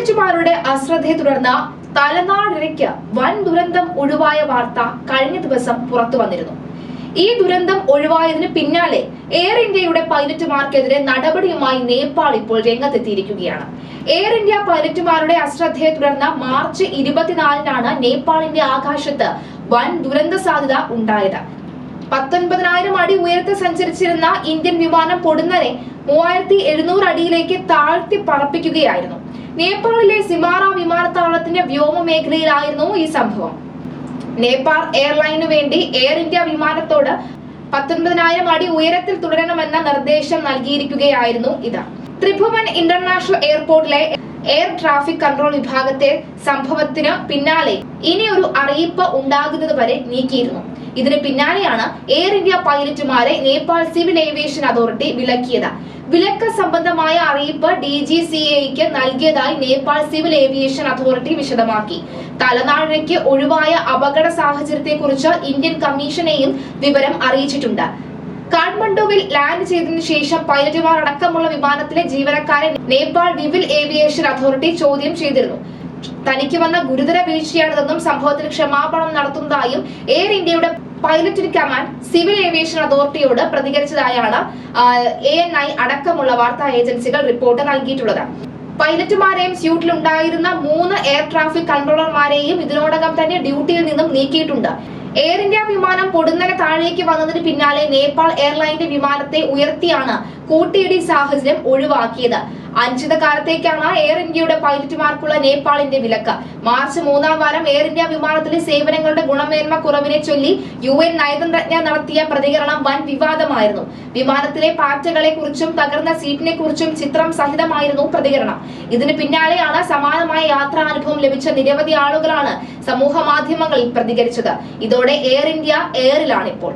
പൈലറ്റുമാരുടെ അശ്രദ്ധയെ തുടർന്ന് തലനാടിരയ്ക്ക് വൻ ദുരന്തം ഒഴിവായ വാർത്ത കഴിഞ്ഞ ദിവസം പുറത്തു വന്നിരുന്നു. ഈ ദുരന്തം ഒഴിവായതിന് പിന്നാലെ എയർ ഇന്ത്യയുടെ പൈലറ്റുമാർക്കെതിരെ നടപടിയുമായി നേപ്പാൾ ഇപ്പോൾ രംഗത്തെത്തിയിരിക്കുകയാണ്. എയർ ഇന്ത്യ പൈലറ്റുമാരുടെ അശ്രദ്ധയെ തുടർന്ന് മാർച്ച് 24-നാണ് നേപ്പാളിന്റെ ആകാശത്ത് വൻ ദുരന്ത സാധ്യത ഉണ്ടായത്. 19,000 അടി ഉയരത്തിൽ സഞ്ചരിച്ചിരുന്ന ഇന്ത്യൻ വിമാനം പൊടുന്നനെ 3,700 അടിയിലേക്ക് താഴ്ത്തി പറപ്പിക്കുകയായിരുന്നു. നേപ്പാളിലെ സിമാറ വിമാനത്താവളത്തിന്റെ വ്യോമ മേഖലയിലായിരുന്നു ഈ സംഭവം. നേപ്പാൾ എയർലൈനു വേണ്ടി എയർ ഇന്ത്യ വിമാനത്തോട് 19,000 അടി ഉയരത്തിൽ തുടരണമെന്ന നിർദ്ദേശം നൽകിയിരിക്കുകയായിരുന്നു ഇത്. ത്രിഭുവൻ ഇന്റർനാഷണൽ എയർപോർട്ടിലെ എയർ ട്രാഫിക് കൺട്രോൾ വിഭാഗത്തെ സംഭവത്തിന് പിന്നാലെ ഇനിയൊരു അറിയിപ്പ് ഉണ്ടാകുന്നത് വരെ നീക്കിയിരുന്നു. ഇതിന് പിന്നാലെയാണ് എയർ ഇന്ത്യ പൈലറ്റുമാരെ നേപ്പാൾ സിവിൽ ഏവിയേഷൻ അതോറിറ്റി വിലക്കിയത്. വിലക്ക് സംബന്ധമായ അറിയിപ്പ് DGCAക്ക് നൽകിയതായി നേപ്പാൾ സിവിൽ ഏവിയേഷൻ അതോറിറ്റി വിശദമാക്കി. തലനാടിരയ്ക്ക് ഒഴിവായ അപകട സാഹചര്യത്തെക്കുറിച്ച് ഇന്ത്യൻ കമ്മീഷനെയും വിവരം അറിയിച്ചിട്ടുണ്ട്. കാഠ്മണ്ഡുവിൽ ലാൻഡ് ചെയ്തതിനു ശേഷം പൈലറ്റുമാർ അടക്കമുള്ള വിമാനത്തിലെ ജീവനക്കാരെ നേപ്പാൾ സിവിൽ ഏവിയേഷൻ അതോറിറ്റി ചോദ്യം ചെയ്തിരുന്നു. തനിക്ക് വന്ന ഗുരുതര വീഴ്ചയാണിതെന്നും സംഭവത്തിൽ ക്ഷമാപണം നടത്തുന്നതായും എയർ ഇന്ത്യയുടെ pilot in command civil aviation അതോറിറ്റിയോട് പ്രതികരിച്ചതായാണ് ANI അടക്കമുള്ള വാർത്താ ഏജൻസികൾ റിപ്പോർട്ട് നൽകിയിട്ടുള്ളത്. പൈലറ്റുമാരെയും സ്യൂട്ടിലുണ്ടായിരുന്ന 3 എയർ ട്രാഫിക് കൺട്രോളർമാരെയും ഇതിനോടകം തന്നെ ഡ്യൂട്ടിയിൽ നിന്നും നീക്കിയിട്ടുണ്ട്. എയർ ഇന്ത്യ വിമാനം പൊടുന്നനെ താഴേക്ക് വന്നതിന് പിന്നാലെ നേപ്പാൾ എയർലൈന്റെ വിമാനത്തെ ഉയർത്തിയാണ് കൂട്ടിയിടി സാഹചര്യം ഒഴിവാക്കിയത്. അനിശ്ചിതകാലത്തേക്കാണ് എയർ ഇന്ത്യയുടെ പൈലറ്റുമാർക്കുള്ള നേപ്പാളിന്റെ വിലക്ക്. മാർച്ച് 3-ാം വാരം എയർ ഇന്ത്യ വിമാനത്തിലെ സേവനങ്ങളുടെ ഗുണമേന്മ കുറവിനെ ചൊല്ലി UN നയതന്ത്രജ്ഞർ നടത്തിയ പ്രതികരണം വൻ വിവാദമായിരുന്നു. വിമാനത്തിലെ പാറ്റകളെ കുറിച്ചും തകർന്ന സീറ്റിനെ കുറിച്ചും ചിത്രം സഹിതമായിരുന്നു പ്രതികരണം. ഇതിന് പിന്നാലെയാണ് സമാനമായ യാത്രാനുഭവം ലഭിച്ച നിരവധി ആളുകളാണ് സമൂഹ മാധ്യമങ്ങളിൽ പ്രതികരിച്ചത്. ഇതോടെ എയർ ഇന്ത്യ എയറിലാണിപ്പോൾ.